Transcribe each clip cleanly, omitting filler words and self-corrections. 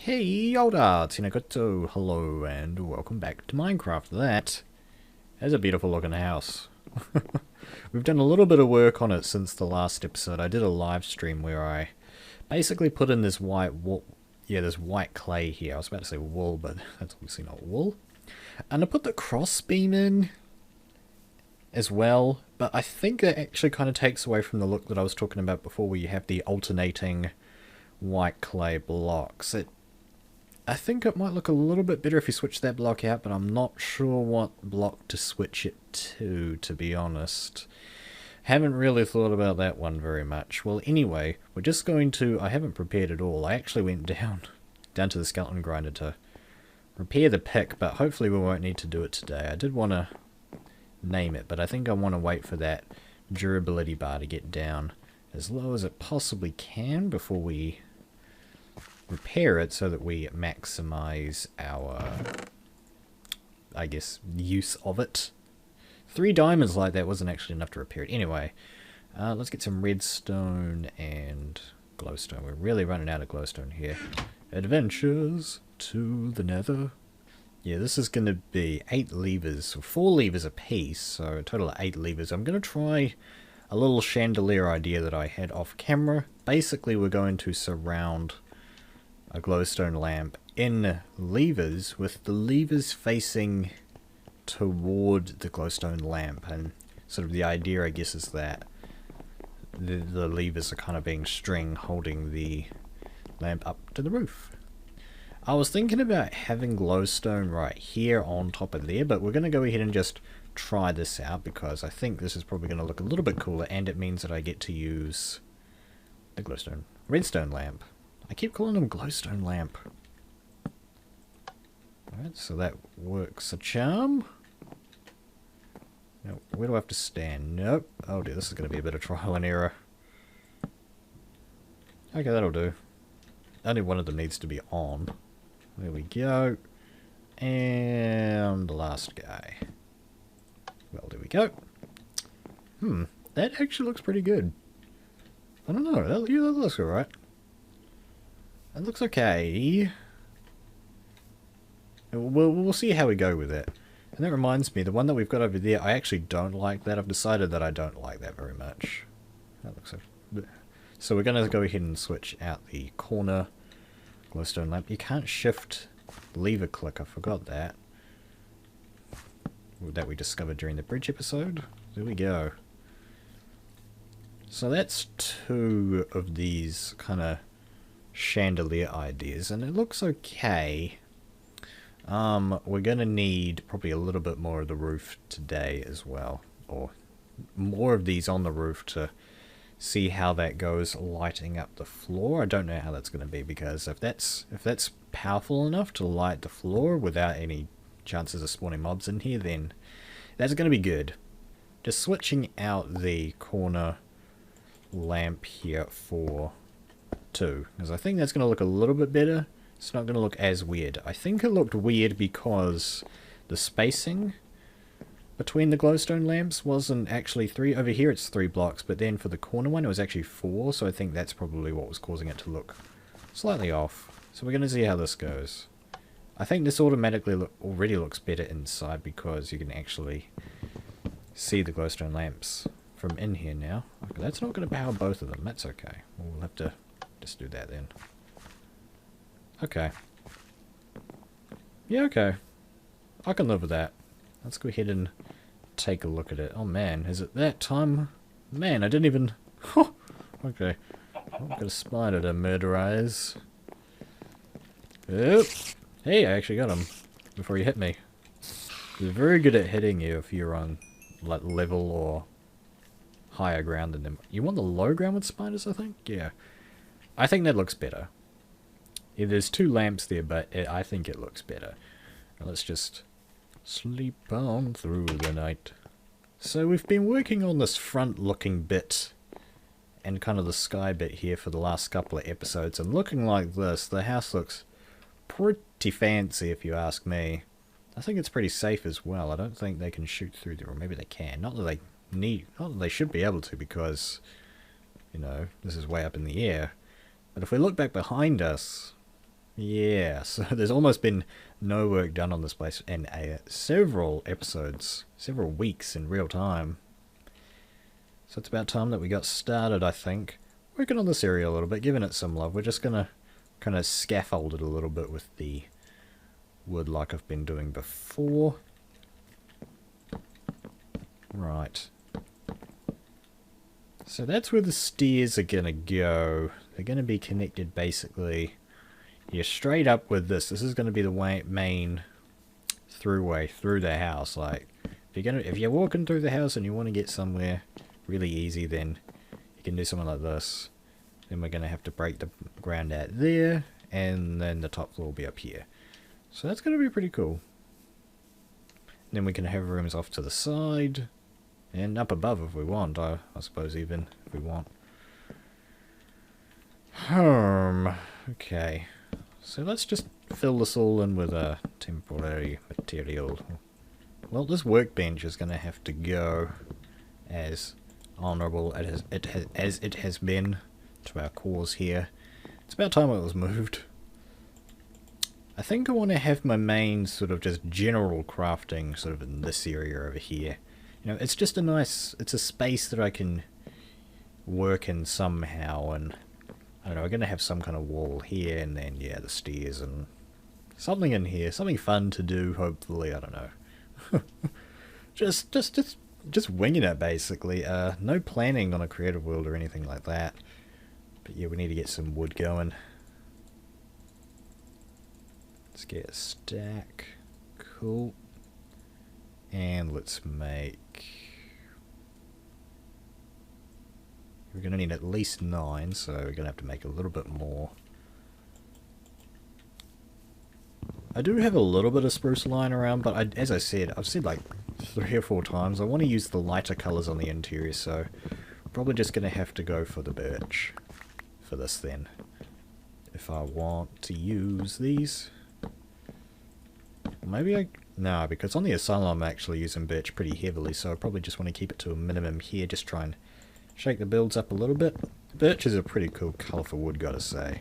Hey Yoda, Tinakoto, hello and welcome back to Minecraft. That is a beautiful looking house. We've done a little bit of work on it since the last episode. I did a live stream where I basically put in this white wool, this white clay here. I was about to say wool, but that's obviously not wool. And I put the cross beam in as well, but I think it actually kind of takes away from the look that I was talking about before, where you have the alternating white clay blocks. I think it might look a little bit better if you switch that block out, but I'm not sure what block to switch it to be honest. Haven't really thought about that one very much. Well, anyway, we're just going to... I haven't prepared it all. I actually went down to the skeleton grinder to repair the pick, but hopefully we won't need to do it today. I did want to name it, but I think I want to wait for that durability bar to get down as low as it possibly can before we repair it, so that we maximize our, I guess, use of it. 3 diamonds like that wasn't actually enough to repair it. Anyway, let's get some redstone and glowstone. We're really running out of glowstone here. Adventures to the nether. Yeah, this is going to be 8 levers, 4 levers a piece, so a total of 8 levers. I'm going to try a little chandelier idea that I had off camera. Basically, we're going to surround a glowstone lamp in levers, with the levers facing toward the glowstone lamp, and sort of the idea, I guess, is that the levers are kind of being string holding the lamp up to the roof. I was thinking about having glowstone right here on top of there, but we're going to go ahead and just try this out because I think this is probably going to look a little bit cooler, and it means that I get to use the redstone lamp. I keep calling them glowstone lamp. Alright, so that works a charm. Now, where do I have to stand? Nope. Oh dear, this is going to be a bit of trial and error. Okay, that'll do. Only one of them needs to be on. There we go. And the last guy. Well, there we go. That actually looks pretty good. I don't know, that looks alright. It looks okay. We'll see how we go with it. And that reminds me, the one that we've got over there, I actually don't like that. I've decided that I don't like that very much. That looks so we're going to go ahead and switch out the corner glowstone lamp. You can't shift lever click, I forgot that. That we discovered during the bridge episode. There we go. So that's 2 of these kind of chandelier ideas, and it looks okay. We're gonna need probably a little bit more of the roof today as well, or more of these on the roof to see how that goes lighting up the floor. I don't know how that's gonna be, because if that's powerful enough to light the floor without any chances of spawning mobs in here, then that's gonna be good. Just switching out the corner lamp here for 2, because I think that's going to look a little bit better. It's not going to look as weird. I think it looked weird because the spacing between the glowstone lamps wasn't actually 3. Over here it's 3 blocks, but then for the corner one it was actually 4, so I think that's probably what was causing it to look slightly off. So we're going to see how this goes. I think this automatically already looks better inside, because you can actually see the glowstone lamps from in here now. Okay, that's not going to power both of them. That's okay. We'll have to just do that then. Okay. Yeah, okay. I can live with that. Let's go ahead and take a look at it. Oh man, is it that time? Man, I didn't even... Okay. I've got a spider to murderize. Oop. Hey, I actually got him before he hit me. He's very good at hitting you if you're on like level or higher ground than them. You want the low ground with spiders, I think? Yeah. I think that looks better. Yeah, there's 2 lamps there, but I think it looks better. Now let's just sleep on through the night. So we've been working on this front looking bit and kind of the sky bit here for the last couple of episodes, and looking like this, the house looks pretty fancy if you ask me. I think it's pretty safe as well. I don't think they can shoot through there, or maybe they can. Not that they should be able to, because, you know, this is way up in the air. But if we look back behind us, Yeah, so there's almost been no work done on this place in several episodes, several weeks in real time. So it's about time that we got started, I think. Working on this area a little bit, giving it some love. We're just going to kind of scaffold it a little bit with the wood like I've been doing before. Right. So that's where the stairs are going to go. They're going to be connected basically... You're straight up with this. This is going to be the main throughway through the house. Like, if you're walking through the house and you want to get somewhere really easy, then you can do something like this. Then we're going to have to break the ground out there, and then the top floor will be up here. So that's going to be pretty cool. And then we can have rooms off to the side, and up above if we want. I suppose even if we want. Okay. So let's just fill this all in with a temporary material. Well, this workbench is going to have to go as honourable as it has been to our cause here. It's about time it was moved. I think I want to have my main sort of just general crafting sort of in this area over here. You know, it's just it's a space that I can work in somehow, and I don't know, we're going to have some kind of wall here, and then, yeah, the stairs, and something in here. Something fun to do, hopefully, I don't know. just winging it, basically. No planning on a creative world or anything like that. But yeah, we need to get some wood going. Let's get a stack. Cool. And let's make... We're going to need at least 9, so we're going to have to make a little bit more. I do have a little bit of spruce lying around, but as I said, I've said like 3 or 4 times, I want to use the lighter colours on the interior, so probably just going to have to go for the birch for this then. If I want to use these. Maybe no, because on the asylum I'm actually using birch pretty heavily, so I probably just want to keep it to a minimum here, just try and shake the builds up a little bit. Birch is a pretty cool colourful wood, gotta say.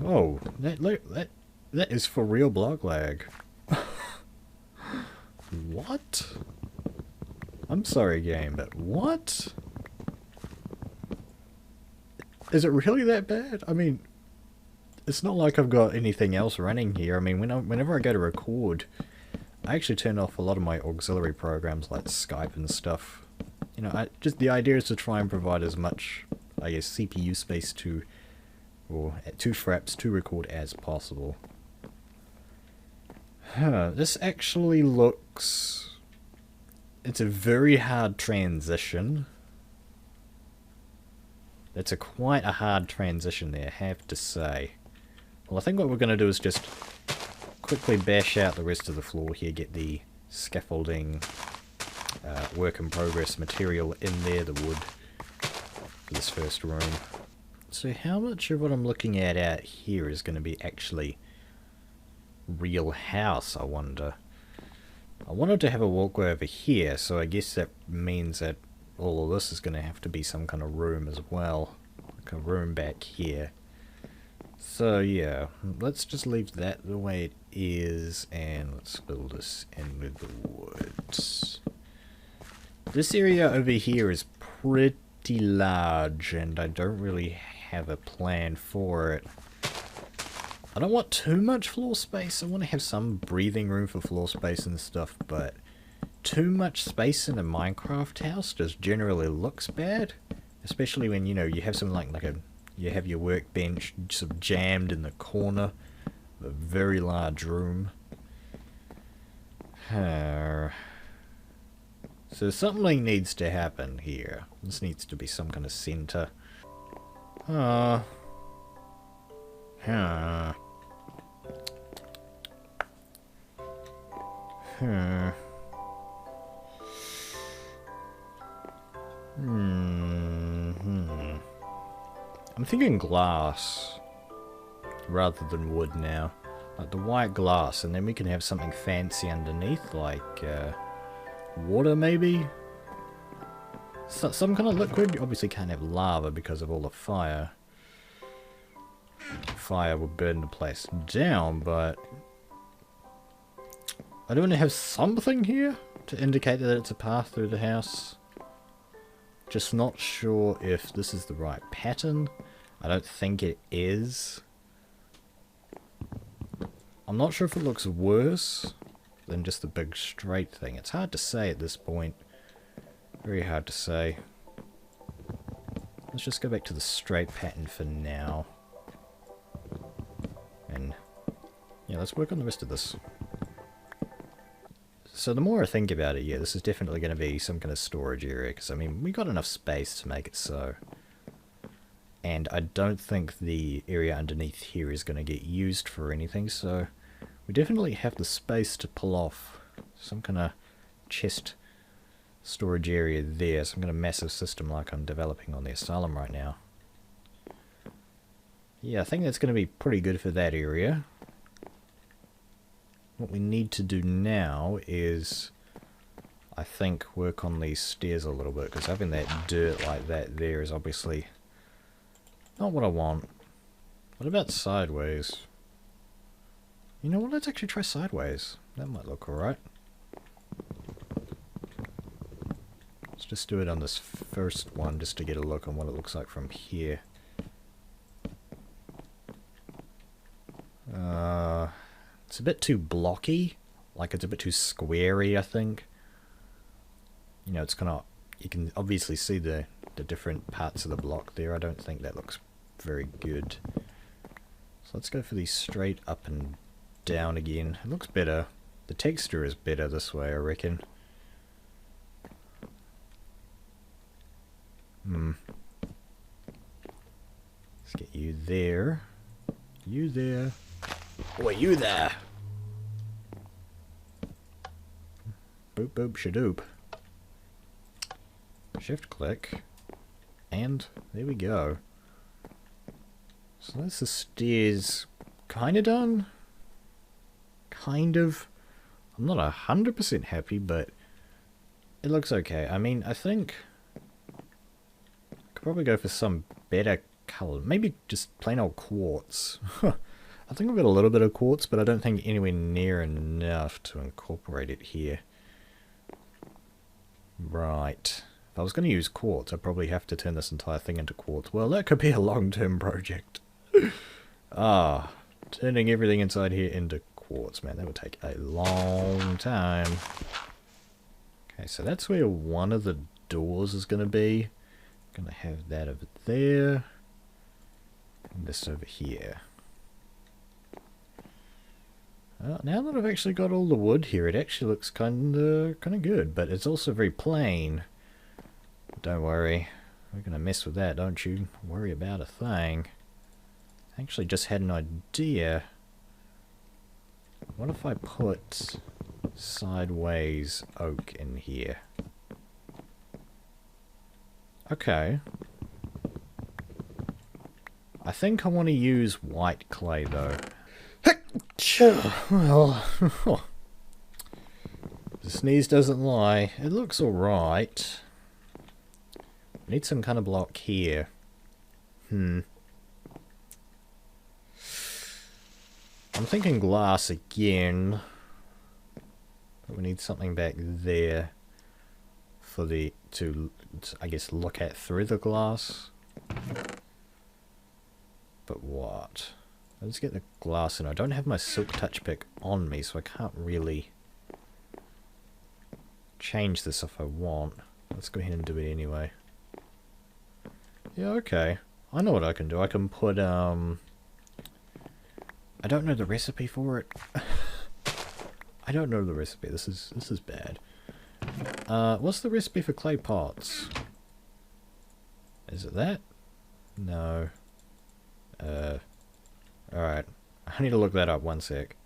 Oh, that is for real block lag. What? I'm sorry, game, but what? Is it really that bad? I mean, it's not like I've got anything else running here. I mean, whenever I go to record, I actually turn off a lot of my auxiliary programs like Skype and stuff. You know, just the idea is to try and provide as much, I guess, CPU space to fraps to record as possible. This actually looks... It's a very hard transition. It's quite a hard transition there, I have to say. Well, I think what we're going to do is just quickly bash out the rest of the floor here, get the scaffolding... work in progress material in there, the wood for this first room. So how much of what I'm looking at out here is going to be actually real house, I wonder? I wanted to have a walkway over here, so I guess that means that all of this is going to have to be some kind of room as well. Like a room back here. So yeah, let's just leave that the way it is, and let's fill this in with the wood. This area over here is pretty large, and I don't really have a plan for it. I don't want too much floor space. I want to have some breathing room for floor space and stuff, but too much space in a Minecraft house just generally looks bad. Especially when, you know, you have something you have your workbench sort of jammed in the corner of a very large room. So something needs to happen here. This needs to be some kind of center. I'm thinking glass rather than wood now. Like the white glass, and then we can have something fancy underneath, like water maybe? Some kind of liquid. You obviously can't have lava because of all the fire. fire will burn the place down, but I don't have something here to indicate that it's a path through the house. Just not sure if this is the right pattern. I don't think it is. I'm not sure if it looks worse than just the big straight thing. It's hard to say at this point. Very hard to say. Let's just go back to the straight pattern for now. And yeah, let's work on the rest of this. So the more I think about it, yeah, this is definitely going to be some kind of storage area. Because, I mean, we got enough space to make it so. And I don't think the area underneath here is going to get used for anything. So we definitely have the space to pull off some kind of chest storage area there. Some kind of massive system like I'm developing on the asylum right now. Yeah, I think that's going to be pretty good for that area. What we need to do now is, I think, work on these stairs a little bit, because having that dirt like that there is obviously not what I want. What about sideways? You know what, let's actually try sideways. That might look alright. Let's just do it on this first one, just to get a look on what it looks like from here. It's a bit too blocky, like it's a bit too squarey, I think. You know, it's kind of, you can obviously see the different parts of the block there. I don't think that looks very good. So let's go for these straight up and down again. It looks better. The texture is better this way, I reckon. Let's get you there. You there. Oh, you there. Boop boop shadoop. Shift click. And there we go. So that's the stairs kind of done. Kind of. I'm not 100% happy, but it looks okay. I mean, I think I could probably go for some better color. Maybe just plain old quartz. I think I've got a little bit of quartz, but I don't think anywhere near enough to incorporate it here. Right. If I was going to use quartz, I'd probably have to turn this entire thing into quartz. Well, that could be a long-term project. Turning everything inside here into quartz, man, that would take a long time. Okay, so that's where one of the doors is going to be. Going to have that over there. And this over here. Now that I've actually got all the wood here, it actually looks kind of good, but it's also very plain. Don't worry, we're gonna mess with that, don't you worry about a thing. I actually just had an idea. What if I put sideways oak in here? Okay. I think I want to use white clay though. Well, the sneeze doesn't lie. It looks alright. Need some kind of block here. I'm thinking glass again. But we need something back there for the to I guess look at through the glass. But what? Let's get the glass in. I don't have my silk touch pick on me, so I can't really change this if I want. Let's go ahead and do it anyway. Yeah, okay. I know what I can do. I can put, I don't know the recipe for it. I don't know the recipe. This is bad. What's the recipe for clay pots? Is it that? No. Alright. I need to look that up, one sec.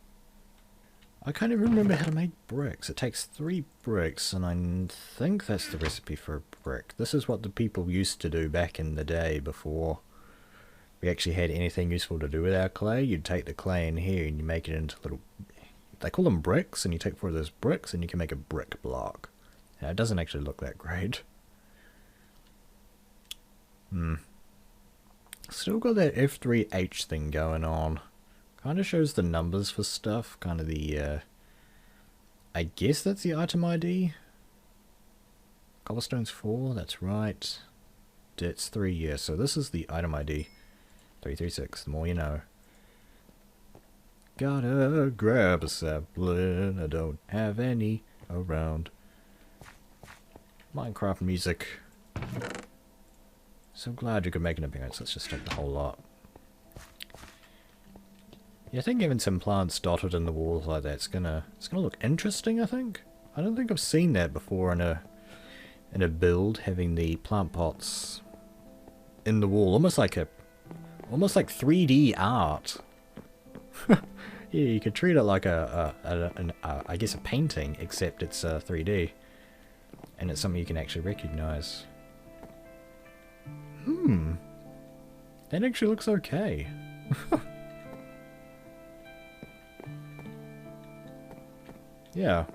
I can't even remember how to make bricks. It takes 3 bricks, and I think that's the recipe for a brick. This is what the people used to do back in the day before we actually had anything useful to do with our clay. You'd take the clay in here and you make it into little... They call them bricks, and you take 4 of those bricks and you can make a brick block. Now, it doesn't actually look that great. Still got that F3H thing going on. Kind of shows the numbers for stuff. Kind of the, I guess that's the item ID. Cobblestone's 4, that's right. Dirt's 3, yeah, so this is the item ID. 336, the more you know. Gotta grab a sapling, I don't have any around. Minecraft music. So glad you could make an appearance. Let's just take the whole lot. Yeah, I think even some plants dotted in the walls like that, it's gonna look interesting, I think. I don't think I've seen that before in a build, having the plant pots in the wall, almost like 3D art. Yeah, you could treat it like I guess a painting, except it's 3D, and it's something you can actually recognize. That actually looks okay. Yeah,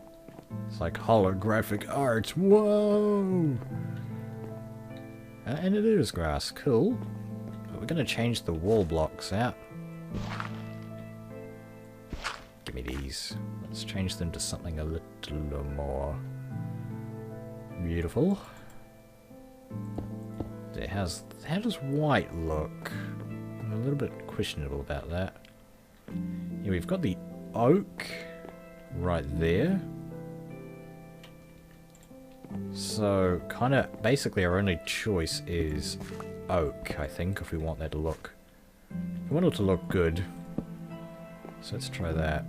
it's like holographic art. Whoa! And it is grass. Cool. But we're gonna change the wall blocks out. Give me these. Let's change them to something a little more beautiful. How does white look? I'm a little bit questionable about that. Yeah, we've got the oak right there. So, kind of, basically our only choice is oak, I think, if we want that to look... If we want it to look good. So let's try that.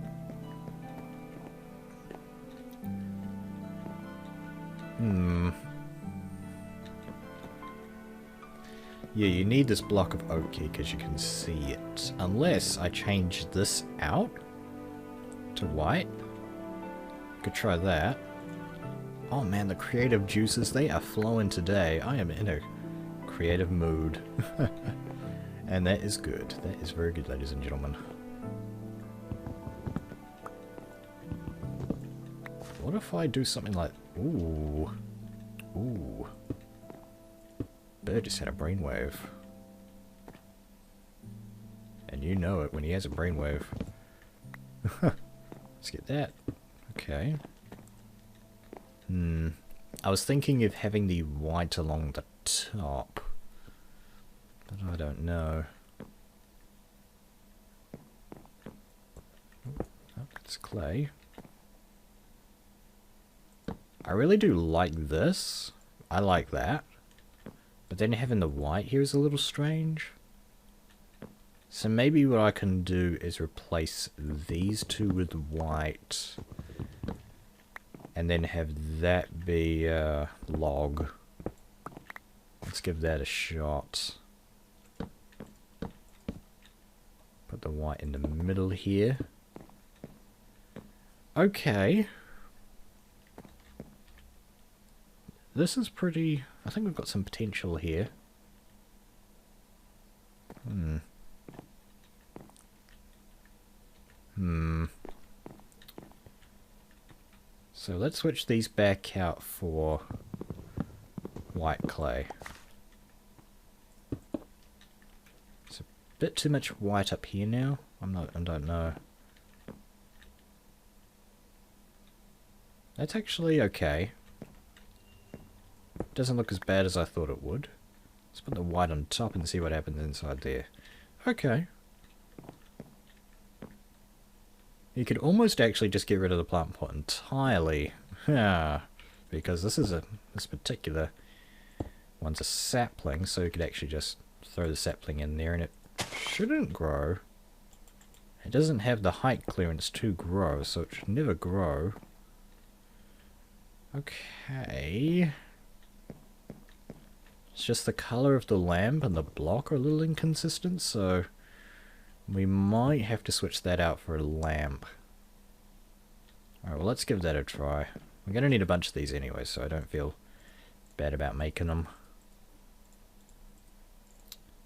Yeah, you need this block of oak here because you can see it. Unless I change this out to white. Could try that. Oh man, the creative juices, they are flowing today. I am in a creative mood. And that is good. That is very good, ladies and gentlemen. What if I do something like... Ooh. Ooh. Bird just had a brainwave. And you know it when he has a brainwave. Let's get that. Okay. I was thinking of having the white along the top. But I don't know. Oh, it's clay. I really do like this. I like that. But then having the white here is a little strange. So maybe what I can do is replace these two with white. And then have that be log. Let's give that a shot. Put the white in the middle here. Okay. This is pretty... I think we've got some potential here. So let's switch these back out for white clay. It's a bit too much white up here now. I don't know. That's actually okay. Doesn't look as bad as I thought it would. Let's put the white on top and see what happens inside there. Okay. You could almost actually just get rid of the plant pot entirely. Because this particular one's a sapling, so you could actually just throw the sapling in there and it shouldn't grow. It doesn't have the height clearance to grow, so it should never grow. Okay. It's just the colour of the lamp and the block are a little inconsistent, so we might have to switch that out for a lamp. Alright, well let's give that a try. We're going to need a bunch of these anyway, so I don't feel bad about making them.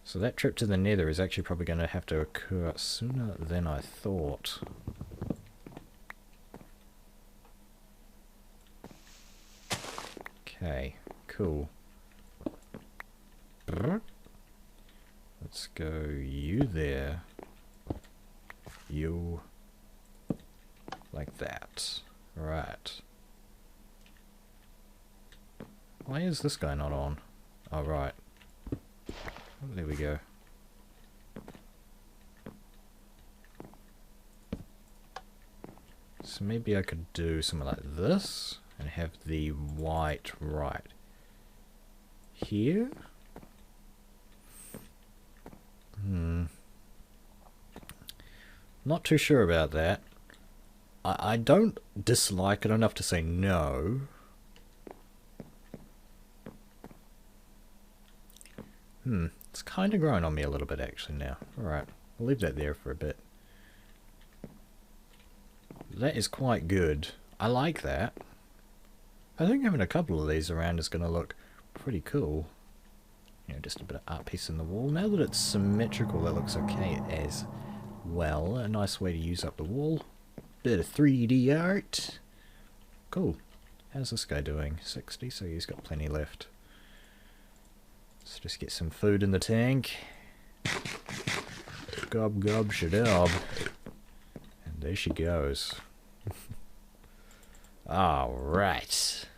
So that trip to the nether is actually probably going to have to occur sooner than I thought. Okay, cool. Let's go you there. You. Like that. Right. Why is this guy not on? Oh, right. Oh, there we go. So maybe I could do something like this and have the white right here. Not too sure about that. I don't dislike it enough to say no. It's kind of growing on me a little bit actually now. Alright, I'll leave that there for a bit. That is quite good. I like that. I think having a couple of these around is going to look pretty cool. You know, just a bit of art piece in the wall. Now that it's symmetrical, that looks okay as well. A nice way to use up the wall. Bit of 3D art. Cool. How's this guy doing? 60, so he's got plenty left. Let's just get some food in the tank. Gob gob shadob. And there she goes. Alright.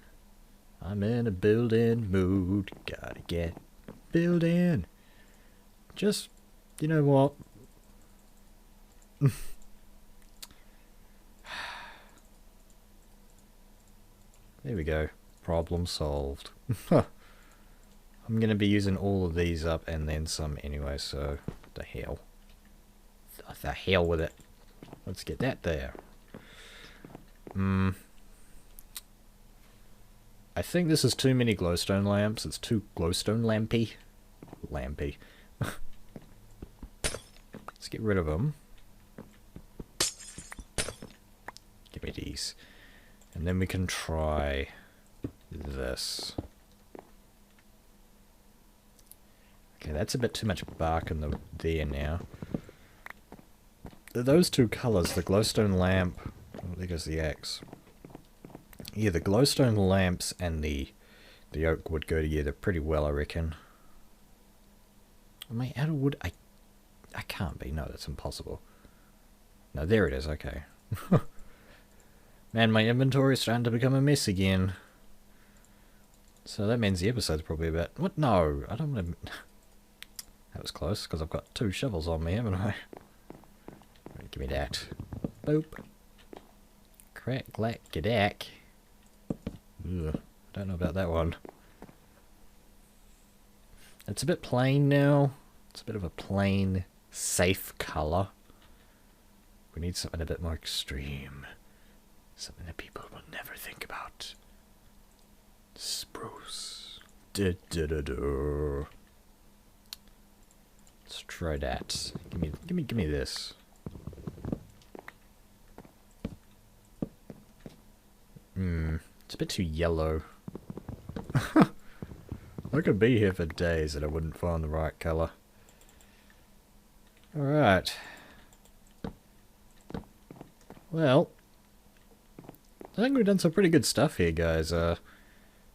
I'm in a building mood. Gotta get building. Just, you know what? There we go. Problem solved. I'm going to be using all of these up and then some anyway, so the hell. The hell with it. Let's get that there. I think this is too many glowstone lamps. It's too glowstone lampy. Lampy. Let's get rid of them. Give me these. And then we can try this. Okay, that's a bit too much bark in there now. Those two colours, the glowstone lamp... Oh, there goes the axe. Yeah, the glowstone lamps and the oak would go together pretty well, I reckon. Am I out of wood? I can't be. No, that's impossible. No, there it is. Okay. Man, my inventory is starting to become a mess again. So that means the episode's probably about... What? No, I don't want to... That was close, because I've got 2 shovels on me, haven't I? Right, give me that. Boop. Crack, glack, gadak. Ugh, I don't know about that one. It's a bit plain now. It's a bit of a plain, safe colour. We need something a bit more extreme. Something that people will never think about. Spruce. Da-da-da-da. Let's try that. Give me this. It's a bit too yellow. I could be here for days and I wouldn't find the right colour. Alright. Well, I think we've done some pretty good stuff here, guys. Not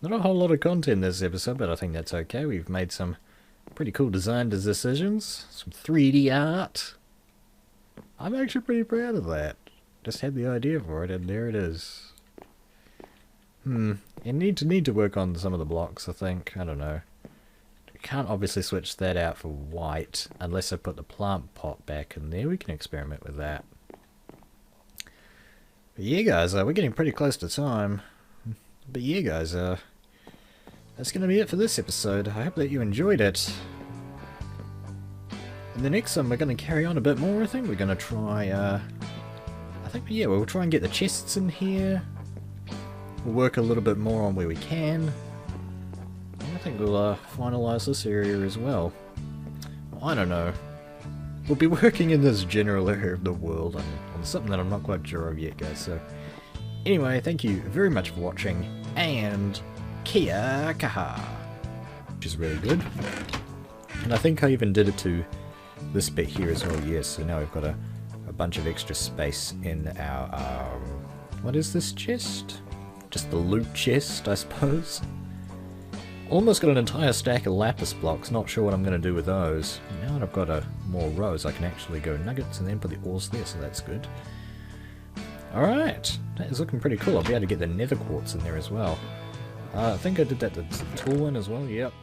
a whole lot of content this episode, but I think that's okay. We've made some pretty cool design decisions. Some 3D art. I'm actually pretty proud of that. Just had the idea for it, and there it is. You need to work on some of the blocks, I think. I don't know. We can't obviously switch that out for white unless I put the plant pot back in there. We can experiment with that. But yeah, guys, we're getting pretty close to time. But yeah, guys, that's going to be it for this episode. I hope that you enjoyed it. In the next one, we're going to carry on a bit more. I think we're going to try, yeah, we'll try and get the chests in here. We'll work a little bit more on where we can. And I think we'll finalise this area as well. I don't know. We'll be working in this general area of the world on something that I'm not quite sure of yet, guys. So, anyway, thank you very much for watching, and kia kaha, which is really good. And I think I even did it to this bit here as well. Yes, so now we've got a bunch of extra space in our what is this chest? Just the loot chest, I suppose. Almost got an entire stack of lapis blocks, not sure what I'm going to do with those. Now that I've got more rows, I can actually go nuggets and then put the ores there, so that's good. Alright, that is looking pretty cool. I'll be able to get the nether quartz in there as well. I think I did that the tool one as well, yep.